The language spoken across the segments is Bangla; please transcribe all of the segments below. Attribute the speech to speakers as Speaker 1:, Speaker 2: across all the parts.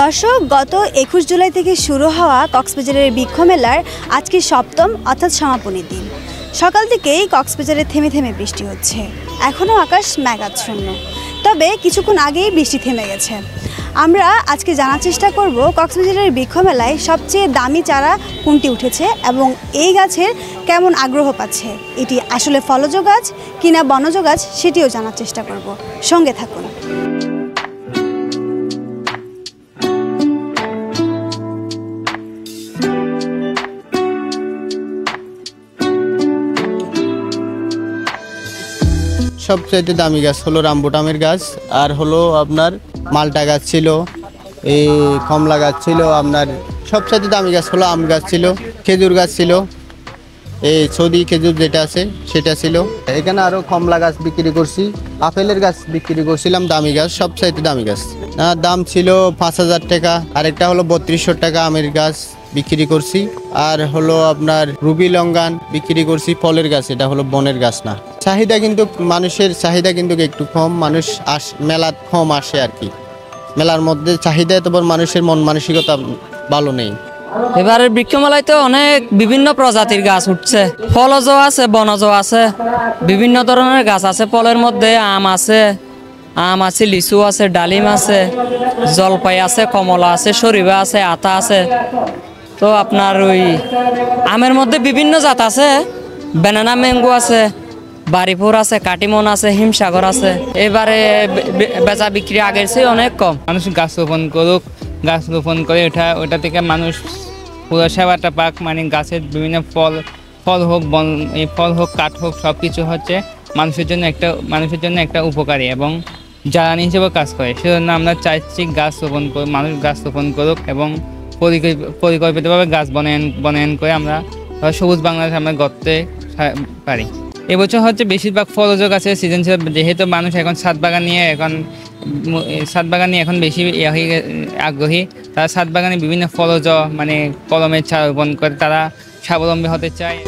Speaker 1: দর্শক, গত 21 জুলাই থেকে শুরু হওয়া কক্সবাজারের বৃক্ষ মেলার আজকে সপ্তম অর্থাৎ সমাপনী দিন। সকাল থেকেই কক্সবাজারে থেমে থেমে বৃষ্টি হচ্ছে, এখনও আকাশ মেঘাচ্ছন্ন, তবে কিছুক্ষণ আগেই বৃষ্টি থেমে গেছে। আমরা আজকে জানার চেষ্টা করব কক্সবাজারের বৃক্ষ মেলায় সবচেয়ে দামি চারা কোনটি উঠেছে এবং এই গাছের কেমন আগ্রহ পাচ্ছে। এটি আসলে ফলজ গাছ কিনা বনজ গাছ সেটিও জানার চেষ্টা করব। সঙ্গে থাকুন।
Speaker 2: সবচাইতে দামি গাছ হলো রামবুটামের গাছ, আর হলো আপনার মালটা গাছ ছিল, এই কমলা গাছ ছিল, আপনার সবচাইতে দামি গাছ হলো আম গাছ ছিল, খেজুর গাছ ছিল, এই সৌদি খেজুর যেটা আছে সেটা ছিল। এখানে আরও কমলা গাছ বিক্রি করছি, আপেলের গাছ বিক্রি করছিলাম, দামি গাছ, সবচাইতে দামি গাছ। দাম ছিল 5,000 টাকা। আরেকটা হলো 3200 টাকা আমের গাছ বিক্রি করছি। আর হলো আপনার রুবি লঙ্গান বিক্রি করছি, ফলের গাছ, এটা হলো বনের গাছ না। চাহিদা কিন্তু মানুষের চাহিদা কিন্তু একটু কম, মানুষ মেলাত কম আসে আর কি। মেলার মধ্যে চাহিদা তো মানুষের মন মানসিকতা ভালো নেই।
Speaker 3: এবারের বৃক্ষ মেলায় তো অনেক বিভিন্ন প্রজাতির গাছ উঠছে, ফলজ আছে, বনজ আছে, বিভিন্ন ধরনের গাছ আছে। ফলের মধ্যে আম আছে, লিচু আছে, ডালিম আছে, জলপাই আছে, কমলা আছে, শরীফা আছে, আতা আছে। তো আপনার ওই আমের মধ্যে বিভিন্ন জাত আছে, ব্যানানা ম্যাঙ্গো আছে, বাড়িপুর আছে, কাটিমন আছে, হিমসাগর আছে। এবারে বেচা বিক্রি আগের চেয়ে অনেক কম।
Speaker 4: মানুষ গাছ রোপণ করুক, গাছ রোপণ করে ওটা থেকে মানুষ পুরো সেবাটা পাক, মানে গাছের বিভিন্ন ফল হোক, ফল হোক, কাঠ হোক, সব কিছু হচ্ছে মানুষের জন্য একটা উপকারী এবং জ্বালানি হিসেবে কাজ করে। সেজন্য আমরা চাইছি মানুষ গাছ রোপণ করুক এবং পরিকল্পিতভাবে গাছ বনায়ন করে আমরা সবুজ বাংলাদেশ আমরা গড়তে পারি। এবছর হচ্ছে বেশিরভাগ ফলজ গাছের সিজন ছিল, যেহেতু মানুষ এখন ছাদ বাগান নিয়ে এখন বেশি আগ্রহী। তারা ছাদ বাগানে বিভিন্ন ফলজ মানে কলমের চারা রোপণ করে তারা স্বাবলম্বী হতে চায়।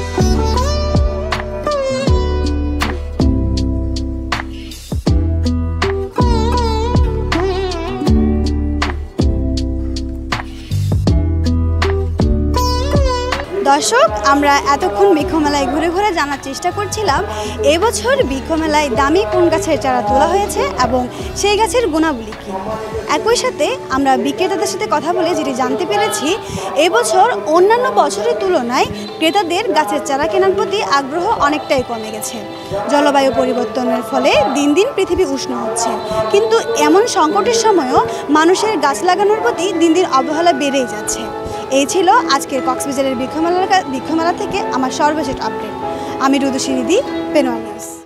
Speaker 1: দর্শক, আমরা এতক্ষণ বৃক্ষ মেলায় ঘুরে ঘুরে জানার চেষ্টা করছিলাম এবছর বৃক্ষ মেলায় দামি কোন গাছের চারা তোলা হয়েছে এবং সেই গাছের গুণাবলী কী। একই সাথে আমরা বিক্রেতাদের সাথে কথা বলে যেটি জানতে পেরেছি, এবছর অন্যান্য বছরের তুলনায় ক্রেতাদের গাছের চারা কেনার প্রতি আগ্রহ অনেকটাই কমে গেছে। জলবায়ু পরিবর্তনের ফলে দিন দিন পৃথিবী উষ্ণ হচ্ছে, কিন্তু এমন সংকটের সময়ও মানুষের গাছ লাগানোর প্রতি দিন দিন অবহেলা বেড়েই যাচ্ছে। এই ছিল আজকের কক্সবাজারের বৃক্ষ মেলা থেকে আমার সর্বশেষ আপডেট। আমি রুদুশিরিদি, পেনোয়া নিউজ।